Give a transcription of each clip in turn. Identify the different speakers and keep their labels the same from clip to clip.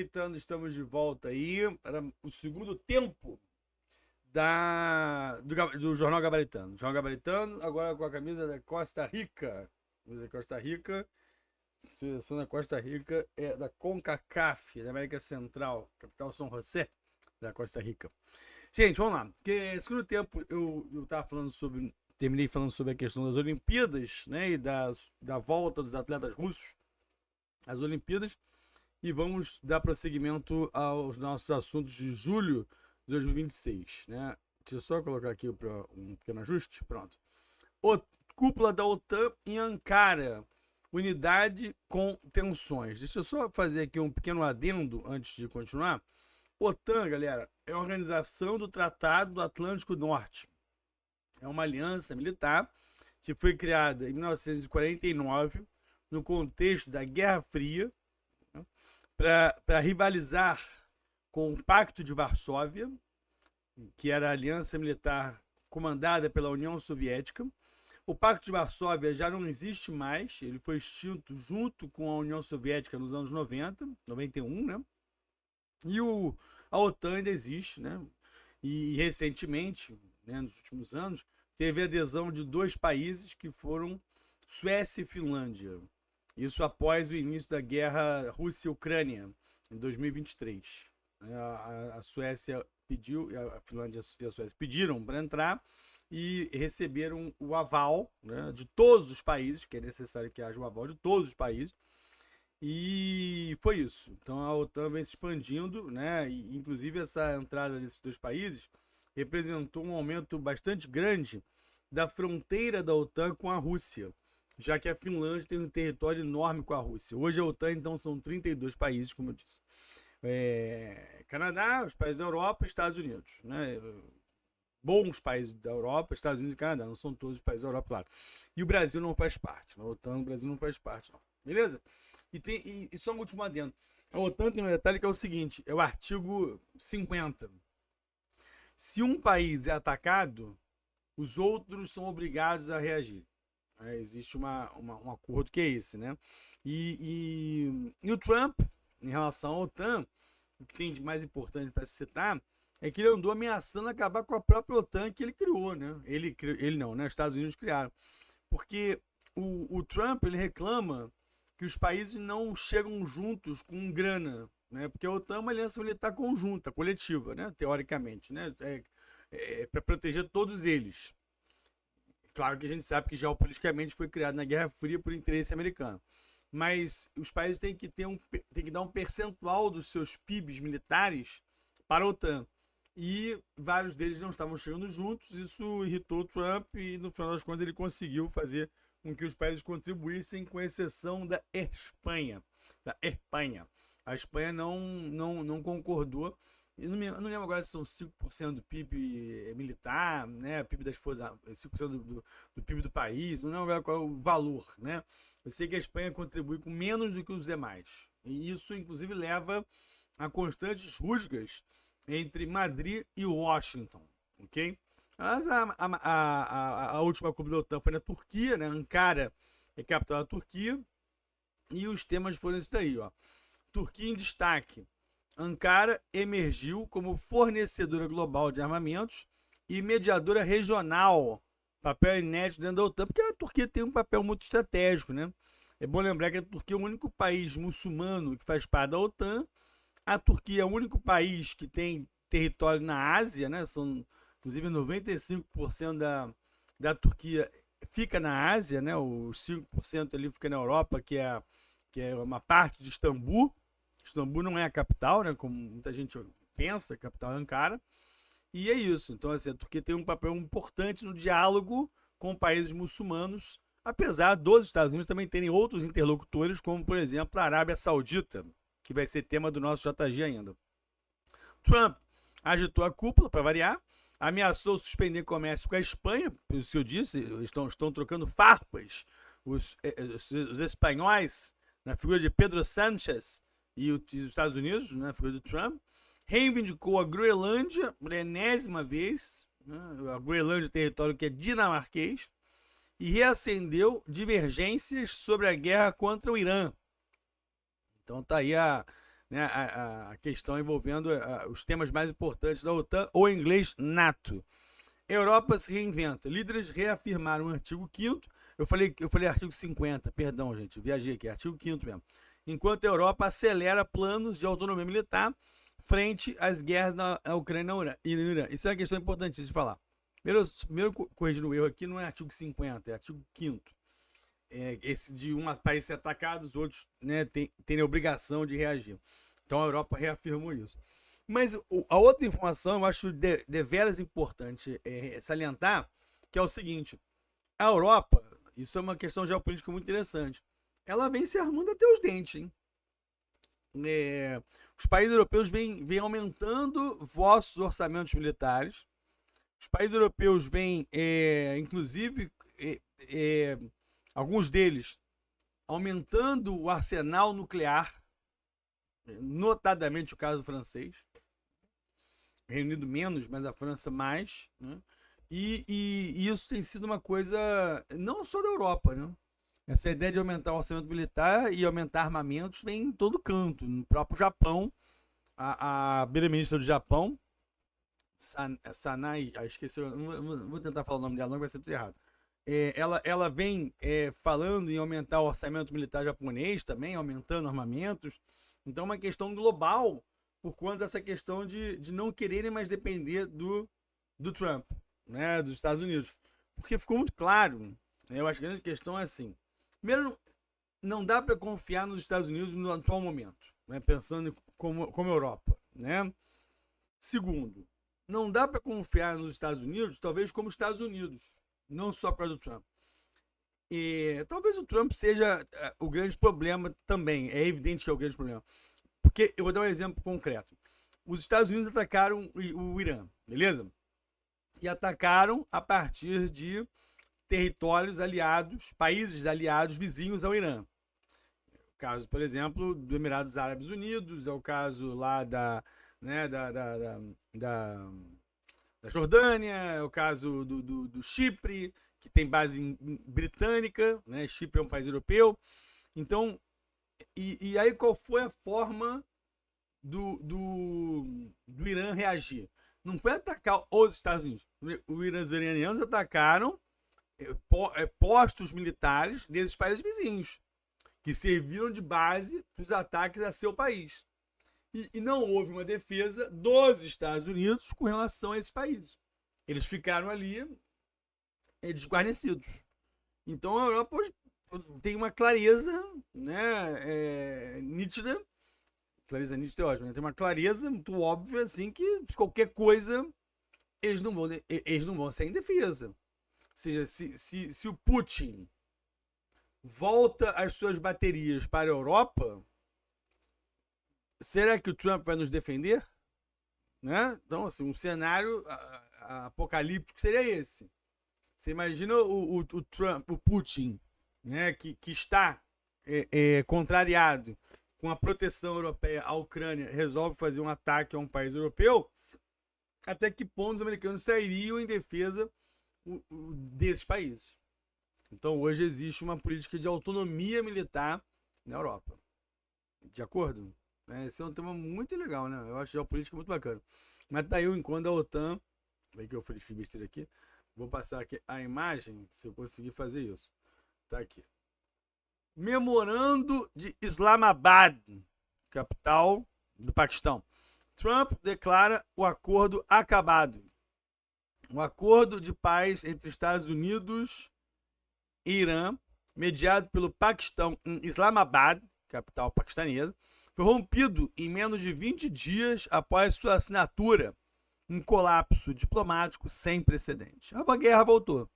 Speaker 1: Gabaritano, estamos de volta aí para o segundo tempo do Jornal Gabaritano. Jornal Gabaritano, agora com a camisa da Costa Rica. Camisa da Costa Rica. Seleção da Costa Rica é da CONCACAF, da América Central, capital São José, da Costa Rica. Gente, vamos lá. Porque segundo tempo eu tava falando sobre. Terminei falando sobre a questão das Olimpíadas, né? E da volta dos atletas russos às Olimpíadas. E vamos dar prosseguimento aos nossos assuntos de julho de 2026, né? Deixa eu só colocar aqui para um pequeno ajuste. Pronto. Cúpula da OTAN em Ankara. Unidade com tensões. Deixa eu só fazer aqui um pequeno adendo antes de continuar. OTAN, galera, é a Organização do Tratado do Atlântico Norte. É uma aliança militar que foi criada em 1949 no contexto da Guerra Fria, né, para rivalizar com o Pacto de Varsóvia, que era a aliança militar comandada pela União Soviética. O Pacto de Varsóvia já não existe mais, ele foi extinto junto com a União Soviética nos anos 90, 91, né? E a OTAN ainda existe, né? E recentemente, né, nos últimos anos, teve adesão de 2 países que foram Suécia e Finlândia. Isso após o início da guerra Rússia-Ucrânia, em 2023. A Suécia pediu, a Finlândia e a Suécia pediram para entrar e receberam o aval, né, de todos os países, que é necessário que haja o aval de todos os países. E foi isso. Então a OTAN vem se expandindo, né? E, inclusive essa entrada desses 2 países representou um aumento bastante grande da fronteira da OTAN com a Rússia, já que a Finlândia tem um território enorme com a Rússia. Hoje a OTAN, então, são 32 países, como eu disse. Canadá, os países da Europa, Estados Unidos, né? Bons países da Europa, Estados Unidos e Canadá, não são todos os países da Europa, claro. E o Brasil não faz parte. Na OTAN, o Brasil não faz parte, não. Beleza? E só um último adendo. A OTAN tem um detalhe que é o seguinte, é o artigo 50. Se um país é atacado, os outros são obrigados a reagir. Existe um acordo que é esse, né? E o Trump, em relação à OTAN, o que tem de mais importante para se citar é que ele andou ameaçando acabar com a própria OTAN que ele criou, né? Ele não, né? Os Estados Unidos criaram. Porque o Trump, ele reclama que os países não chegam juntos com grana, né? Porque a OTAN é uma aliança militar conjunta, coletiva, né? Teoricamente, né? Para proteger todos eles. Claro que a gente sabe que geopoliticamente foi criado na Guerra Fria por interesse americano. Mas os países têm que dar um percentual dos seus PIBs militares para a OTAN. E vários deles não estavam chegando juntos, isso irritou o Trump e no final das contas ele conseguiu fazer com que os países contribuíssem, com exceção da Espanha. A Espanha não concordou. Eu não lembro agora se são 5% do PIB militar, né? PIB das forças, 5% do PIB do país, não lembro agora qual é o valor, né? Eu sei que a Espanha contribui com menos do que os demais. E isso, inclusive, leva a constantes rusgas entre Madrid e Washington, ok? Mas a última Cúpula da OTAN foi na Turquia, né? Ankara é capital da Turquia. E os temas foram isso daí, ó. Turquia em destaque. Ankara emergiu como fornecedora global de armamentos e mediadora regional, papel inédito dentro da OTAN, porque a Turquia tem um papel muito estratégico, né? É bom lembrar que a Turquia é o único país muçulmano que faz parte da OTAN. A Turquia é o único país que tem território na Ásia, né? São, inclusive, 95% da Turquia fica na Ásia, né? Os 5% ali fica na Europa, que é uma parte de Istambul. Istambul não é a capital, né? Como muita gente pensa, a capital é Ankara. E é isso. Então, assim, a Turquia tem um papel importante no diálogo com países muçulmanos, apesar dos Estados Unidos também terem outros interlocutores, como, por exemplo, a Arábia Saudita, que vai ser tema do nosso JG ainda. Trump agitou a cúpula, para variar, ameaçou suspender comércio com a Espanha, o senhor disse, estão trocando farpas os espanhóis na figura de Pedro Sánchez e os Estados Unidos, na figura do Trump. Reivindicou a Groenlândia, por enésima vez, né? A Groenlândia é território que é dinamarquês, e reacendeu divergências sobre a guerra contra o Irã. Então tá aí né, a questão envolvendo os temas mais importantes da OTAN, ou em inglês, NATO. Europa se reinventa. Líderes reafirmaram o artigo 5º. Eu falei artigo 50, perdão, gente, viajei aqui, artigo 5º mesmo. Enquanto a Europa acelera planos de autonomia militar frente às guerras na Ucrânia e no Irã. Isso é uma questão importantíssima de falar. Primeiro corrigindo o erro aqui, não é artigo 50, é artigo 5º. Esse de um país ser atacado, os outros, né, terem a obrigação de reagir. Então a Europa reafirmou isso. Mas a outra informação eu acho deveras importante salientar, que é o seguinte: a Europa, isso é uma questão geopolítica muito interessante, ela vem se armando até os dentes, hein? Os países europeus vêm aumentando vossos orçamentos militares. Os países europeus vêm, inclusive, alguns deles aumentando o arsenal nuclear, notadamente o caso francês. Reino Unido menos, mas a França mais, né? E isso tem sido uma coisa não só da Europa, né? Essa ideia de aumentar o orçamento militar e aumentar armamentos vem em todo canto. No próprio Japão, a primeira-ministra do Japão, Sanai, esqueci, não vou tentar falar o nome dela, não vai ser tudo errado. Ela vem falando em aumentar o orçamento militar japonês também, aumentando armamentos. Então é uma questão global, por conta dessa questão de não quererem mais depender do Trump, né, dos Estados Unidos. Porque ficou muito claro, né, eu acho que a grande questão é assim: primeiro, não dá para confiar nos Estados Unidos no atual momento, né, pensando como Europa, né? Segundo, não dá para confiar nos Estados Unidos, talvez como Estados Unidos, não só para o Trump. E talvez o Trump seja o grande problema também, é evidente que é o grande problema. Porque eu vou dar um exemplo concreto. Os Estados Unidos atacaram o Irã, beleza? E atacaram a partir de territórios aliados, países aliados vizinhos ao Irã. O caso, por exemplo, do Emirados Árabes Unidos, é o caso lá da Jordânia, é o caso do Chipre, que tem base britânica, né? Chipre é um país europeu. Então, e aí qual foi a forma do Irã reagir? Não foi atacar os Estados Unidos. Os iranianos atacaram postos militares desses países vizinhos, que serviram de base para os ataques a seu país. E não houve uma defesa dos Estados Unidos com relação a esses países. Eles ficaram ali desguarnecidos. Então a Europa hoje tem uma clareza, né, nítida. Clareza nítida é ótimo, né? Tem uma clareza muito óbvia, assim, que qualquer coisa eles não vão ser indefesa. Ou seja, se o Putin volta as suas baterias para a Europa, será que o Trump vai nos defender? Né? Então, assim, um cenário apocalíptico seria esse. Você imagina o Trump, o Putin, né, que está contrariado com a proteção europeia à Ucrânia, resolve fazer um ataque a um país europeu, até que ponto os americanos sairiam em defesa desses países. Então, hoje existe uma política de autonomia militar na Europa. De acordo? Esse é um tema muito legal, né? Eu acho a geopolítica muito bacana. Mas daí o encontro da OTAN, bem que eu fiz besteira aqui, vou passar aqui a imagem, se eu conseguir fazer isso. Tá aqui. Memorando de Islamabad, capital do Paquistão. Trump declara o acordo acabado. Um acordo de paz entre Estados Unidos e Irã, mediado pelo Paquistão em Islamabad, capital paquistanesa, foi rompido em menos de 20 dias após sua assinatura, um colapso diplomático sem precedentes. A guerra voltou.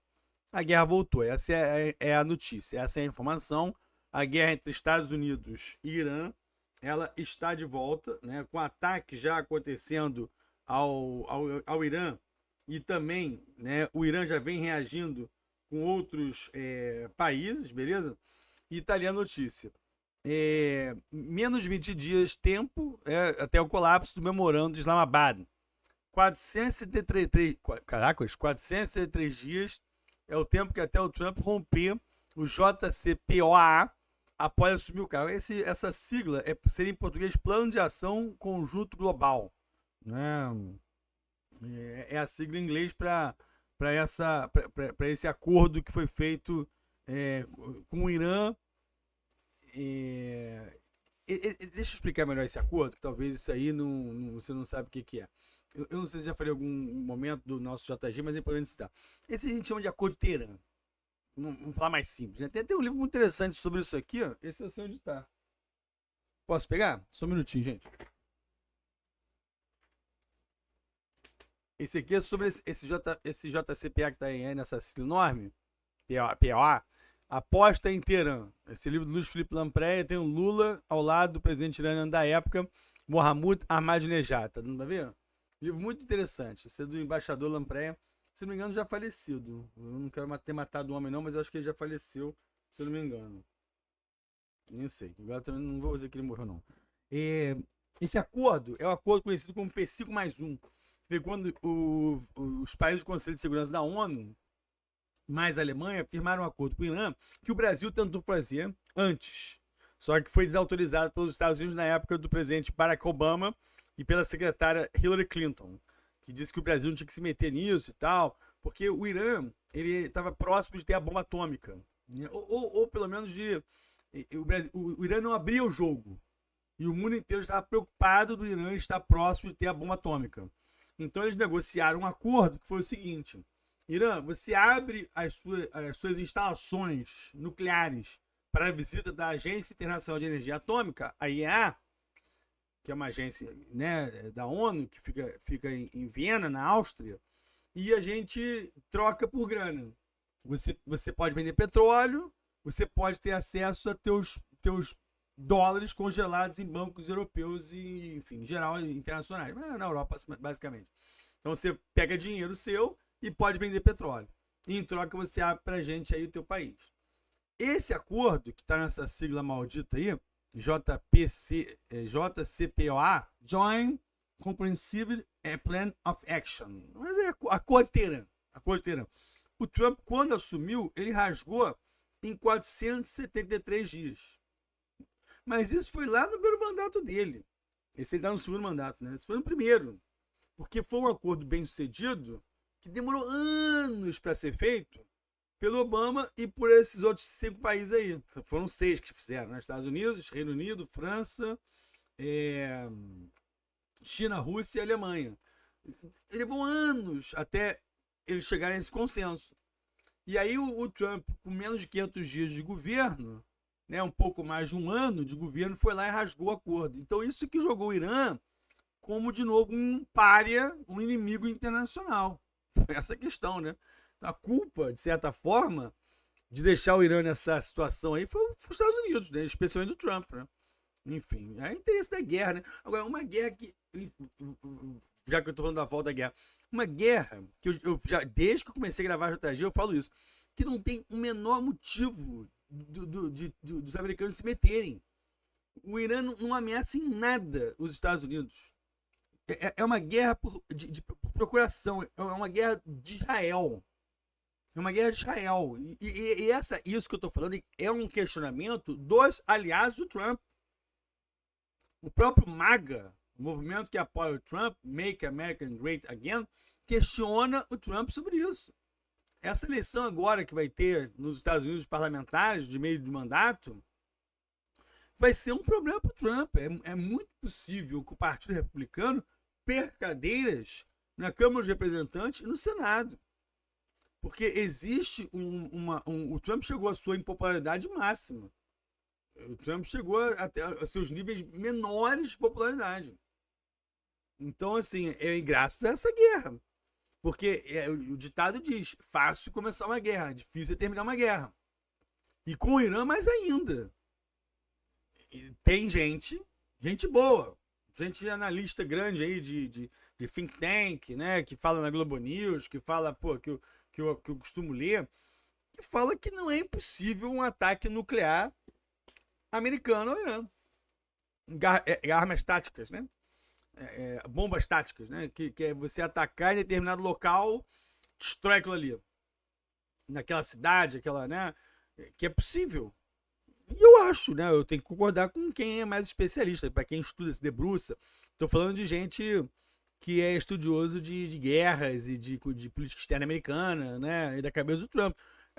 Speaker 1: A guerra voltou. Essa é a notícia, essa é a informação. A guerra entre Estados Unidos e Irã, ela está de volta, né, com ataques já acontecendo ao Irã, e também, né, o Irã já vem reagindo com outros países, beleza? E tá ali a notícia. Menos de 20 dias tempo até o colapso do memorando de Islamabad. 473 dias é o tempo que até o Trump romper o JCPOA, após assumir o cargo. Essa sigla seria em português Plano de Ação Conjunto Global, né? É a sigla em inglês para esse acordo que foi feito com o Irã. Deixa eu explicar melhor esse acordo, que talvez isso aí você não sabe o que é. Eu não sei se já falei em algum momento do nosso JG, mas é importante citar. Esse a gente chama de acordo de Teherã. Vamos falar mais simples, né? Tem um livro muito interessante sobre isso aqui, ó. Esse eu sei onde tá. Posso pegar? Só um minutinho, gente. Esse aqui é sobre esse JCPA que tá aí nessa sigla enorme. POA. Aposta em Teherã. Esse livro do Luiz Felipe Lampreia tem o Lula ao lado do presidente iraniano da época, Mohammad Ahmadinejad. Tá dando pra ver? Livro muito interessante. Esse é do embaixador Lampreia. Se não me engano, já falecido. Eu não quero ter matado o homem, não, mas eu acho que ele já faleceu, se eu não me engano. Nem sei. Agora também não vou dizer que ele morreu, não. Esse acordo é o acordo conhecido como P5+1. Foi quando os países do Conselho de Segurança da ONU, mais a Alemanha, firmaram um acordo com o Irã que o Brasil tentou fazer antes. Só que foi desautorizado pelos Estados Unidos na época do presidente Barack Obama e pela secretária Hillary Clinton, que disse que o Brasil não tinha que se meter nisso e tal, porque o Irã ele estava próximo de ter a bomba atômica, né? Ou pelo menos o Irã não abria o jogo, e o mundo inteiro estava preocupado do Irã estar próximo de ter a bomba atômica. Então eles negociaram um acordo que foi o seguinte: Irã, você abre as suas instalações nucleares para a visita da Agência Internacional de Energia Atômica, a IEA, que é uma agência, né, da ONU, que fica em Viena, na Áustria, e a gente troca por grana. Você pode vender petróleo, você pode ter acesso a teus dólares congelados em bancos europeus e, enfim, em geral, internacionais, na Europa, basicamente. Então você pega dinheiro seu e pode vender petróleo. E em troca você abre pra gente aí o teu país. Esse acordo, que tá nessa sigla maldita aí, JCPOA, Joint Comprehensive Plan of Action. Mas é acordo de Teherã. O Trump, quando assumiu, ele rasgou em 473 dias. Mas isso foi lá no primeiro mandato dele. Esse ele tá no segundo mandato, né? Esse foi no primeiro. Porque foi um acordo bem sucedido que demorou anos para ser feito pelo Obama e por esses outros 5 países aí. Foram 6 que fizeram, né? Estados Unidos, Reino Unido, França, China, Rússia e Alemanha. Levou anos até eles chegarem a esse consenso. E aí o Trump, com menos de 500 dias de governo, né, um pouco mais de um ano de governo, foi lá e rasgou o acordo. Então isso que jogou o Irã como, de novo, um pária, um inimigo internacional. Essa questão, né? A culpa, de certa forma, de deixar o Irã nessa situação aí foi os Estados Unidos, né? Especialmente o Trump, né? Enfim, é interesse da guerra, né? Agora, uma guerra que, já que eu tô falando da volta da guerra, uma guerra que eu já, desde que eu comecei a gravar a JG, eu falo isso, que não tem o menor motivo dos americanos se meterem. O Irã não ameaça em nada os Estados Unidos. É uma guerra por procuração, é uma guerra de Israel. É uma guerra de Israel. E isso que eu estou falando é um questionamento dos aliados do Trump. O próprio MAGA, o movimento que apoia o Trump, Make America Great Again, questiona o Trump sobre isso. Essa eleição agora que vai ter nos Estados Unidos parlamentares de meio de mandato vai ser um problema para o Trump. É muito possível que o Partido Republicano perca cadeiras na Câmara dos Representantes e no Senado. Porque existe o Trump chegou à sua impopularidade máxima. O Trump chegou até a seus níveis menores de popularidade. Então, assim, graças a essa guerra. Porque o ditado diz, fácil começar uma guerra, difícil é terminar uma guerra. E com o Irã mais ainda. Tem gente boa, gente analista grande aí de think tank, né, que fala na Globo News, que fala, que eu costumo ler, que fala que não é impossível um ataque nuclear americano ao Irã. Armas táticas, né? Bombas táticas, né? Que é você atacar em determinado local, destrói aquilo ali. Naquela cidade, né? Que é possível. E eu acho, né? Eu tenho que concordar com quem é mais especialista, para quem estuda, se debruça. Estou falando de gente que é estudioso de guerras e de política externa americana, né? E da cabeça do Trump.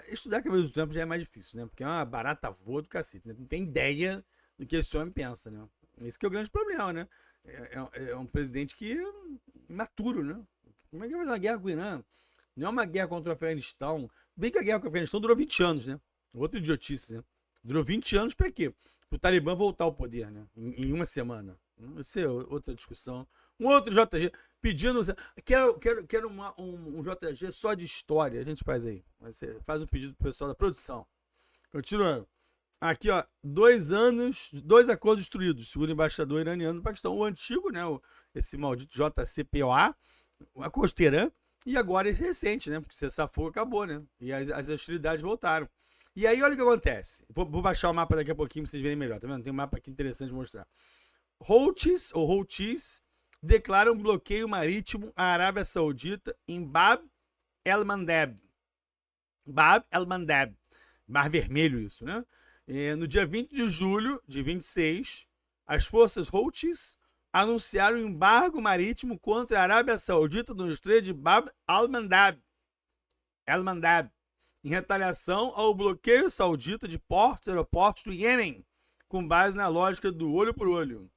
Speaker 1: Estudar a cabeça do Trump já é mais difícil, né? Porque é uma barata voa do cacete, né? Não tem ideia do que esse homem pensa, né? Esse que é o grande problema, né? É um presidente que é imaturo, né? Como é que vai fazer uma guerra com o Irã? Não é uma guerra contra o Afeganistão. Bem que a guerra com o Afeganistão durou 20 anos, né? Outra idiotice, né? Durou 20 anos para quê? Para o Talibã voltar ao poder, né? Em uma semana. Isso é outra discussão. Um outro JG pedindo. Quero um JG só de história. A gente faz aí. Você faz um pedido pro pessoal da produção. Continuando. Aqui, ó. 2 anos, 2 acordos destruídos, segundo o embaixador iraniano do Paquistão. O antigo, né? Esse maldito JCPOA, a Costeirã. E agora esse recente, né? Porque cessar fogo acabou, né? E as hostilidades voltaram. E aí, olha o que acontece. Vou baixar o mapa daqui a pouquinho pra vocês verem melhor, tá vendo? Tem um mapa aqui interessante de mostrar. Houthis declaram bloqueio marítimo à Arábia Saudita em Bab el-Mandeb. Bab el-Mandeb. Mar Vermelho isso, né? No dia 20 de julho de 26, as forças Houthis anunciaram um embargo marítimo contra a Arábia Saudita no estreito de Bab el-Mandeb. Em retaliação ao bloqueio saudita de portos e aeroportos do Iêmen, com base na lógica do olho por olho.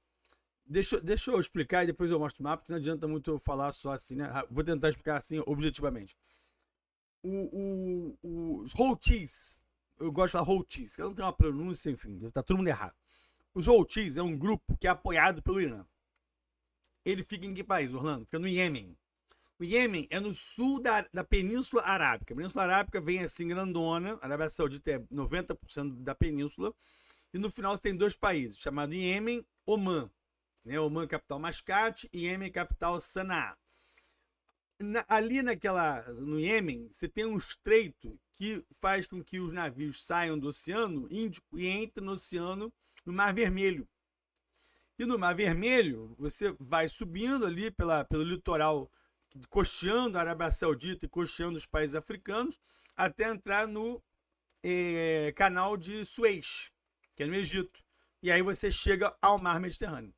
Speaker 1: Deixa eu explicar e depois eu mostro o mapa, porque não adianta muito eu falar só assim, né? Vou tentar explicar assim objetivamente. Os Houthis, eu gosto de falar Houthis, que eu não tenho uma pronúncia, enfim, tá todo mundo errado. Os Houthis é um grupo que é apoiado pelo Irã. Ele fica em que país, Orlando? Fica no Iêmen. O Iêmen é no sul da Península Arábica. A Península Arábica vem assim grandona. A Arábia Saudita é 90% da península. E no final você tem 2 países, chamado Iêmen, Omã. Né? Omã, capital Mascate, e Iêmen, capital Sanaa. Ali no Iêmen, você tem um estreito que faz com que os navios saiam do Oceano Índico e entrem no Oceano, no Mar Vermelho. E no Mar Vermelho, você vai subindo ali pelo litoral, costeando a Arábia Saudita e costeando os países africanos, até entrar no canal de Suez, que é no Egito. E aí você chega ao Mar Mediterrâneo.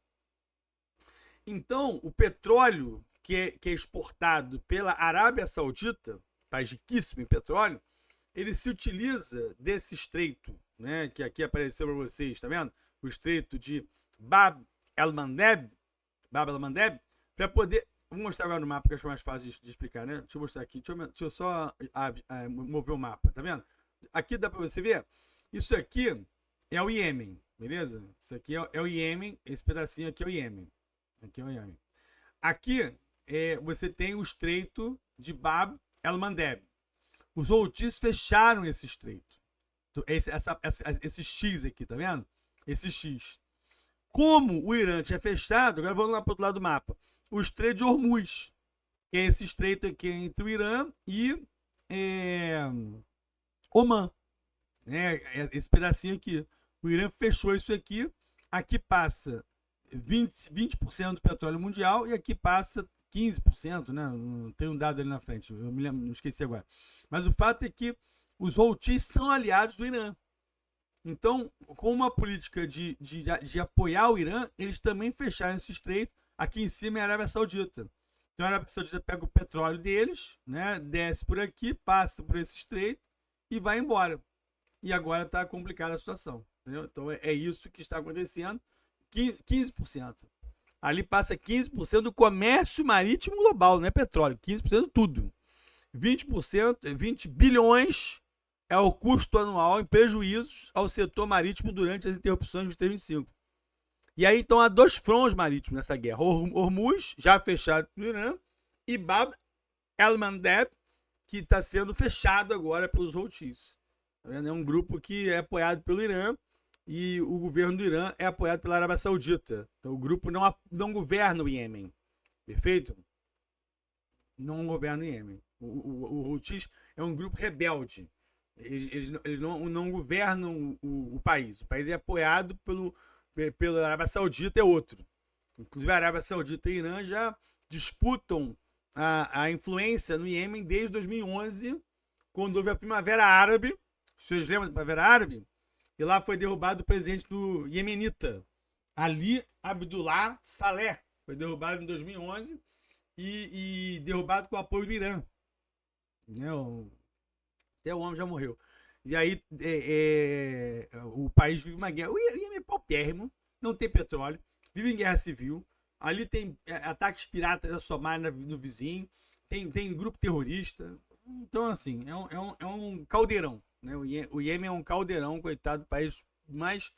Speaker 1: Então, o petróleo que é exportado pela Arábia Saudita, país riquíssimo em petróleo, ele se utiliza desse estreito, né, que aqui apareceu para vocês, tá vendo? O estreito de Bab el-Mandeb, para poder... Vou mostrar agora no mapa, que acho mais fácil de explicar, né? Deixa eu mostrar aqui. Deixa eu só mover o mapa, tá vendo? Aqui dá para você ver. Isso aqui é o Iêmen, beleza? Isso aqui é o Iêmen. Esse pedacinho aqui é o Iêmen. Aqui é o Iêmen. Aqui você tem o estreito de Bab el-Mandeb. Os Houthis fecharam esse estreito. Esse X aqui, tá vendo? Esse X. Como o Irã tinha fechado, agora vamos lá para o outro lado do mapa. O Estreito de Hormuz, que é esse estreito aqui entre o Irã e Omã. Né? Esse pedacinho aqui. O Irã fechou isso aqui. Aqui passa 20% do petróleo mundial e aqui passa 15%, né? Não tem um dado ali na frente, eu me lembro, não esqueci agora. Mas o fato é que os Houthis são aliados do Irã. Então, com uma política de apoiar o Irã, eles também fecharam esse estreito. Aqui em cima é a Arábia Saudita. Então a Arábia Saudita pega o petróleo deles, né, desce por aqui, passa por esse estreito e vai embora. E agora está complicada a situação. Entendeu? Então é isso que está acontecendo. 15%. Ali passa 15% do comércio marítimo global, não é petróleo. 15% de tudo. 20%, 20 bilhões é o custo anual em prejuízos ao setor marítimo durante as interrupções de 2025. E aí então há 2 frontes marítimos nessa guerra. Hormuz, já fechado pelo Irã, e Bab el-Mandeb, que está sendo fechado agora pelos Houthis. É um grupo que é apoiado pelo Irã e o governo do Irã é apoiado pela Arábia Saudita. Então o grupo não governa o Iêmen. Perfeito? Não governa o Iêmen. O Houthis é um grupo rebelde. Eles não governam o país. O país é apoiado pela Arábia Saudita, é outro. Inclusive a Arábia Saudita e Irã já disputam a influência no Iêmen desde 2011, quando houve a Primavera Árabe. Vocês lembram da Primavera Árabe? E lá foi derrubado o presidente do Iemenita, Ali Abdullah Saleh. Foi derrubado em 2011 e derrubado com o apoio do Irã. Né? Até o homem já morreu. E aí o país vive uma guerra. O Iêmen é paupérrimo, não tem petróleo, vive em guerra civil. Ali tem ataques piratas da Somália no vizinho, tem grupo terrorista. Então, assim, é um caldeirão. Né? O Iêmen é um caldeirão, coitado, do país mais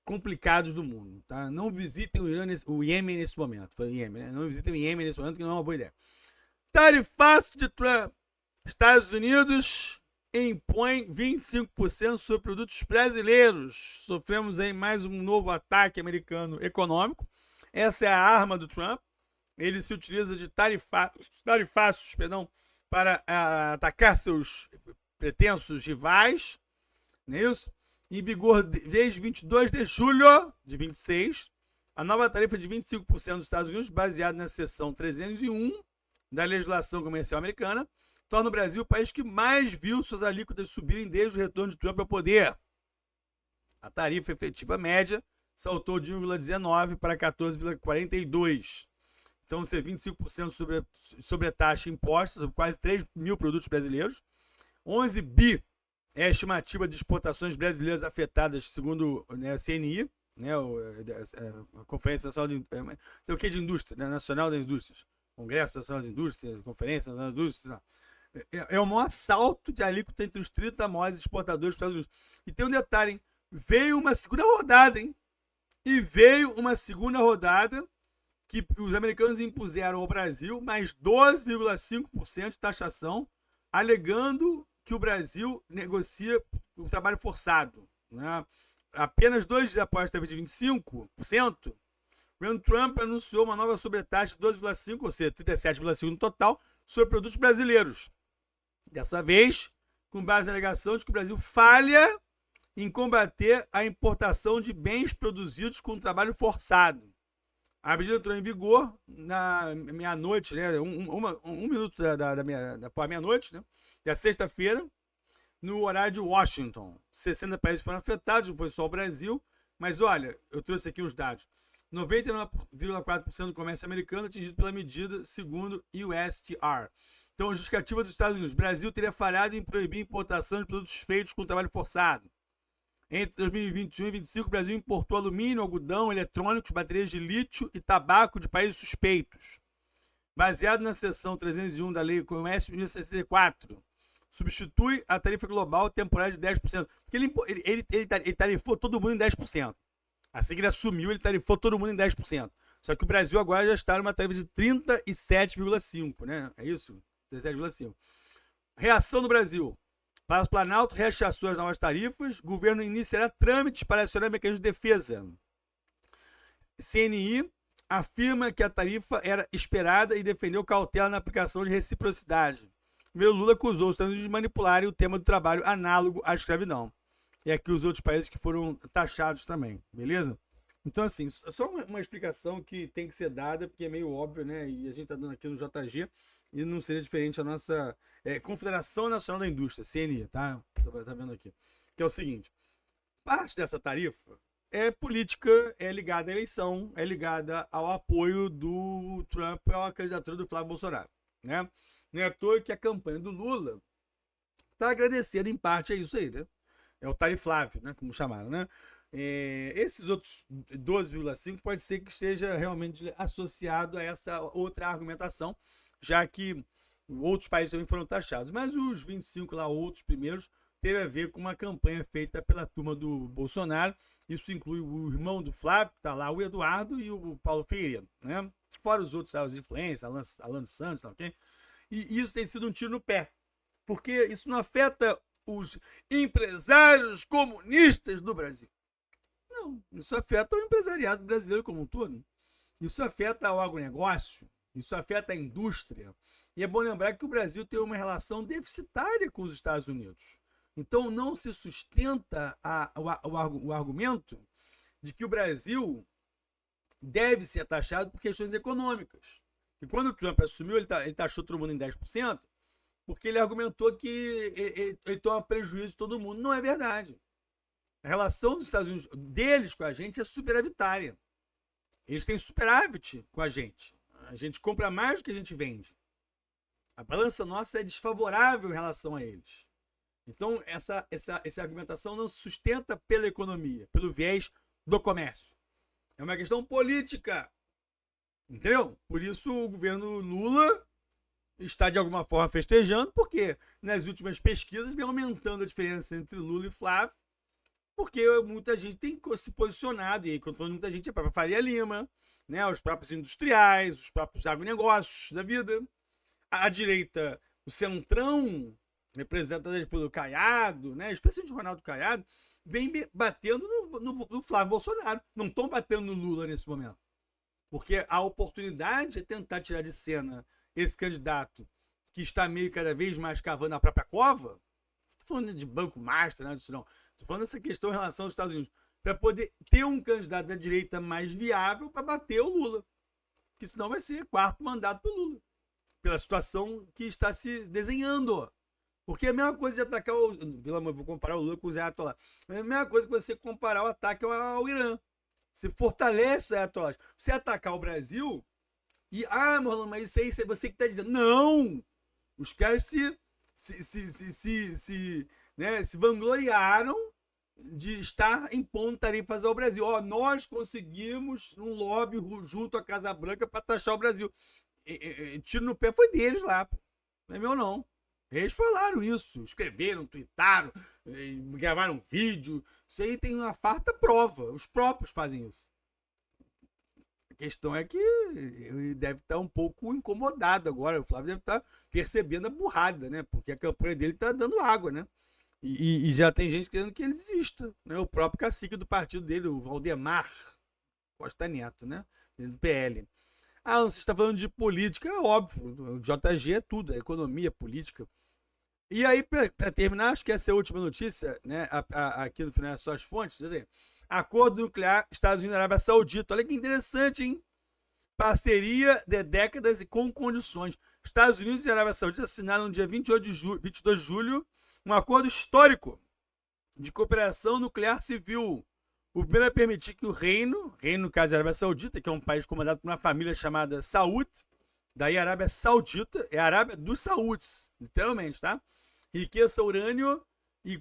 Speaker 1: complicados do mundo. Tá? Não visitem o Iêmen nesse momento. Foi o Iêmen, né? Não visitem o Iêmen nesse momento, que não é uma boa ideia. Tarifaço de Trump. Estados Unidos impõe 25% sobre produtos brasileiros. Sofremos aí mais um novo ataque americano econômico. Essa é a arma do Trump. Ele se utiliza de tarifaços, para atacar seus pretensos rivais. Não é isso? Em vigor desde 22 de julho de 26, a nova tarifa de 25% dos Estados Unidos, baseada na seção 301 da legislação comercial americana, torna o Brasil o país que mais viu suas alíquotas subirem desde o retorno de Trump ao poder. A tarifa efetiva média saltou de 1,19 para 14,42. Então, ser 25% sobre a taxa imposta sobre quase 3 mil produtos brasileiros. 11 bi é a estimativa de exportações brasileiras afetadas, segundo a CNI, né, a Conferência Nacional de Indústria, né, Nacional das Indústrias, Congresso Nacional das Indústrias, Conferência Nacional das Indústrias. É o maior salto de alíquota entre os 30 maiores exportadores dos Estados Unidos. E tem um detalhe, hein? Veio uma segunda rodada, hein? E veio uma segunda rodada que os americanos impuseram ao Brasil mais 12,5% de taxação, alegando que o Brasil negocia o trabalho forçado. Né? Apenas 2 dias após a taxa de 25%, Trump anunciou uma nova sobretaxa de 12,5%, ou seja, 37,5% no total, sobre produtos brasileiros. Dessa vez, com base na alegação de que o Brasil falha em combater a importação de bens produzidos com trabalho forçado. A medida entrou em vigor na meia-noite, né, um minuto após meia-noite, né, da sexta-feira, no horário de Washington. 60 países foram afetados, não foi só o Brasil, mas olha, eu trouxe aqui os dados. 99,4% do comércio americano atingido pela medida, segundo USTR. Então, a justificativa dos Estados Unidos. O Brasil teria falhado em proibir a importação de produtos feitos com trabalho forçado. Entre 2021 e 2025, o Brasil importou alumínio, algodão, eletrônicos, baterias de lítio e tabaco de países suspeitos. Baseado na seção 301 da Lei Comércio de 1964, substitui a tarifa global temporária de 10%. Porque ele tarifou todo mundo em 10%. Assim que ele assumiu, ele tarifou todo mundo em 10%. Só que o Brasil agora já está numa tarifa de 37,5%, né? É isso? 37,5%. Reação do Brasil. Palácio Planalto rechaçou as novas tarifas. O governo iniciará trâmites para acionar mecanismo de defesa. CNI afirma que a tarifa era esperada e defendeu cautela na aplicação de reciprocidade. O Lula acusou os Estados Unidos de manipularem o tema do trabalho análogo à escravidão. E aqui os outros países que foram taxados também, beleza? Então, assim, só uma explicação que tem que ser dada, porque é meio óbvio, né? E a gente tá dando aqui no JG, e não seria diferente a nossa Confederação Nacional da Indústria, CNI, tá? Tá vendo aqui. Que é o seguinte, parte dessa tarifa é política, é ligada à eleição, é ligada ao apoio do Trump à candidatura do Flávio Bolsonaro, né? Não é à toa que a campanha do Lula tá agradecendo em parte a isso aí, né? É o tariflávio, né? Como chamaram, né? Esses outros 12,5 pode ser que esteja realmente associado a essa outra argumentação, já que outros países também foram taxados. Mas os 25 lá, outros primeiros, teve a ver com uma campanha feita pela turma do Bolsonaro. Isso inclui o irmão do Flávio, tá lá, o Eduardo, e o Paulo Figueiredo, né? Fora os outros, os influencers, Alan Santos, tá, ok? E isso tem sido um tiro no pé, porque isso não afeta os empresários comunistas do Brasil. Não, isso afeta o empresariado brasileiro como um todo. Isso afeta o agronegócio, isso afeta a indústria. E é bom lembrar que o Brasil tem uma relação deficitária com os Estados Unidos. Então não se sustenta o argumento de que o Brasil deve ser taxado por questões econômicas. E quando o Trump assumiu, ele taxou todo mundo em 10%, porque ele argumentou que ele toma prejuízo de todo mundo. Não é verdade. A relação dos Estados Unidos, deles com a gente, é superavitária. Eles têm superávit com a gente. A gente compra mais do que a gente vende. A balança nossa é desfavorável em relação a eles. Então, essa argumentação não se sustenta pela economia, pelo viés do comércio. É uma questão política. Entendeu? Por isso o governo Lula está, de alguma forma, festejando, porque nas últimas pesquisas vem aumentando a diferença entre Lula e Flávio, porque muita gente tem se posicionado, e aí, quando falando muita gente, é a própria Faria Lima, né, os próprios industriais, os próprios agronegócios da vida. A direita, o centrão, representado pelo Caiado, né, especialmente o Ronaldo Caiado, vem batendo no Flávio Bolsonaro. Não estão batendo no Lula nesse momento. Porque a oportunidade é tentar tirar de cena esse candidato que está meio cada vez mais cavando a própria cova. Estou falando de banco master, nada disso não. Estou falando dessa questão em relação aos Estados Unidos. Para poder ter um candidato da direita mais viável para bater o Lula. Porque senão vai ser quarto mandato para o Lula. Pela situação que está se desenhando. Porque é a mesma coisa de atacar o... Vou comparar o Lula com o Zé Atolá. É a mesma coisa que você comparar o ataque ao Irã. Você fortalece os ayatollahs. Você atacar o Brasil e... Marlon, mas isso aí é você que está dizendo. Não! Os caras se vangloriaram de estar impondo tarifas ao Brasil. Nós conseguimos um lobby junto à Casa Branca para taxar o Brasil. Tiro no pé foi deles lá. Não é meu, não. Eles falaram isso, escreveram, tuitaram, gravaram vídeo. Isso aí tem uma farta prova. Os próprios fazem isso. A questão é que ele deve estar um pouco incomodado agora. O Flávio deve estar percebendo a burrada, né? Porque a campanha dele está dando água, né? E já tem gente querendo que ele desista, né? O próprio cacique do partido dele, o Valdemar Costa Neto, né? Do PL. Você está falando de política, é óbvio. O JG é tudo, é economia, política. E aí, para terminar, acho que essa é a última notícia, né? Aqui no final, só as fontes. Acordo nuclear Estados Unidos e Arábia Saudita. Olha que interessante, hein? Parceria de décadas e com condições. Estados Unidos e Arábia Saudita assinaram no dia 22 de julho um acordo histórico de cooperação nuclear civil. O primeiro a permitir que o reino, no caso da Arábia Saudita, que é um país comandado por uma família chamada Saud, daí a Arábia Saudita é a Arábia dos Saúdes, literalmente, tá? Enriqueça urânio e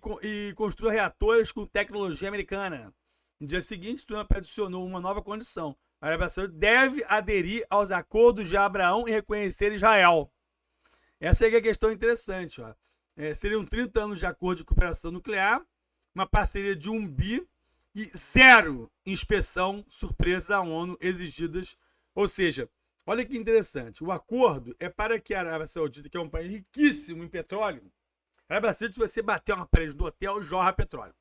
Speaker 1: construa reatores com tecnologia americana. No dia seguinte, Trump adicionou uma nova condição. A Arábia Saudita deve aderir aos acordos de Abraão e reconhecer Israel. Essa aí é a questão interessante. Ó. Seriam 30 anos de acordo de cooperação nuclear, uma parceria de 1 bi e 0 inspeção surpresa da ONU exigidas. Ou seja, olha que interessante. O acordo é para que a Arábia Saudita, que é um país riquíssimo em petróleo, a Arábia Saudita, se você bater uma parede do hotel, jorra petróleo.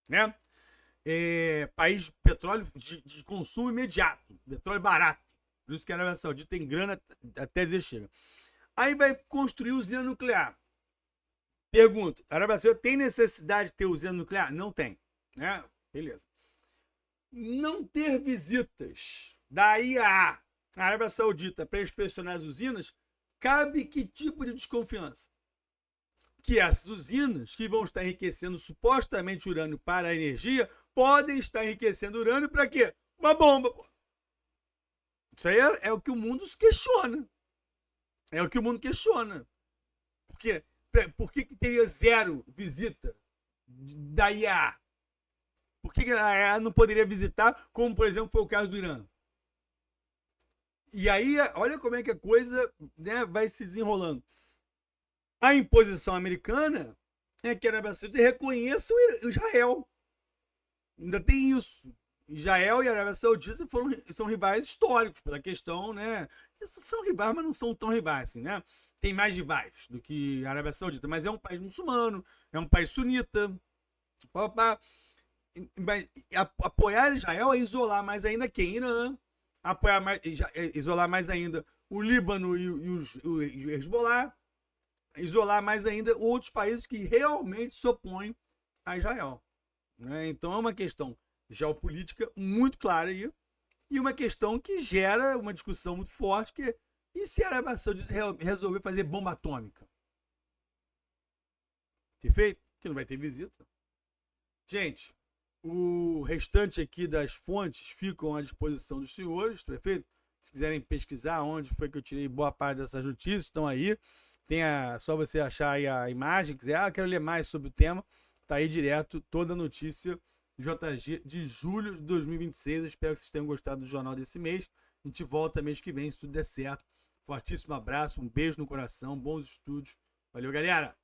Speaker 1: Né? País de petróleo de consumo imediato, petróleo barato. Por isso que a Arábia Saudita tem grana até dizer chega. Aí vai construir usina nuclear. Pergunta, a Arábia Saudita tem necessidade de ter usina nuclear? Não tem. Né? Beleza. Não ter visitas da IAA, a Arábia Saudita, para inspecionar as usinas, cabe que tipo de desconfiança? Que essas usinas, que vão estar enriquecendo supostamente urânio para a energia, podem estar enriquecendo urânio para quê? Uma bomba. Pô. Isso aí é o que o mundo se questiona. É o que o mundo questiona. Por que teria 0 visita da IAA? Por que a IAA não poderia visitar, como, por exemplo, foi o caso do Irã? E aí, olha como é que a coisa, né, vai se desenrolando. A imposição americana é que a Arábia Saudita reconheça o Israel. Ainda tem isso. Israel e a Arábia Saudita são rivais históricos pela questão, né? São rivais, mas não são tão rivais, assim, né? Tem mais rivais do que a Arábia Saudita, mas é um país muçulmano, é um país sunita. Apoiar Israel é isolar mais ainda quem? Irã. Isolar mais ainda o Líbano e o Hezbollah. Isolar mais ainda outros países que realmente se opõem a Israel. Né? Então é uma questão geopolítica muito clara aí, e uma questão que gera uma discussão muito forte, que é, e se a Arábia Saudita resolver fazer bomba atômica? Perfeito? Que não vai ter visita. Gente, o restante aqui das fontes ficam à disposição dos senhores, perfeito? Se quiserem pesquisar onde foi que eu tirei boa parte dessas notícias, estão aí. Só você achar aí a imagem, quiser, quero ler mais sobre o tema, tá aí direto toda a notícia JG de julho de 2026. Eu espero que vocês tenham gostado do jornal desse mês. A gente volta mês que vem, se tudo der certo. Fortíssimo abraço, um beijo no coração, bons estudos. Valeu, galera!